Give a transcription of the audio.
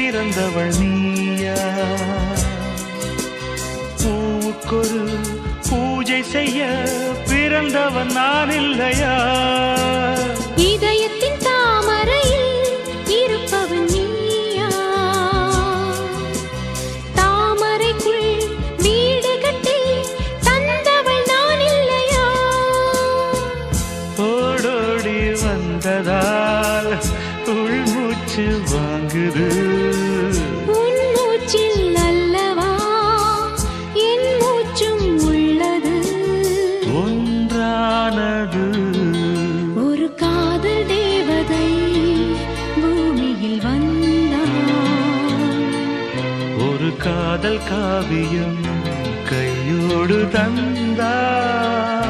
பிறந்தவள் நீயா? பூவுக்கொரு பூஜை செய்ய பிறந்தவன் நான் இல்லையா? இதயத்தின் தாமரையில் இருப்பவன் நீயா? தாமரைக்குள் வீடு கட்டி தந்தவள் நான் இல்லையா? ஓடோடி வந்ததால் உள்மூச்சு வாங்குது. உன் மூச்சில் அல்லவா என் மூச்சும் உள்ளது. ஒன்றானது ஒரு காதல் தேவதை பூமியில் வந்தாள். ஒரு காதல் காவியம் கையோடு தந்தார்.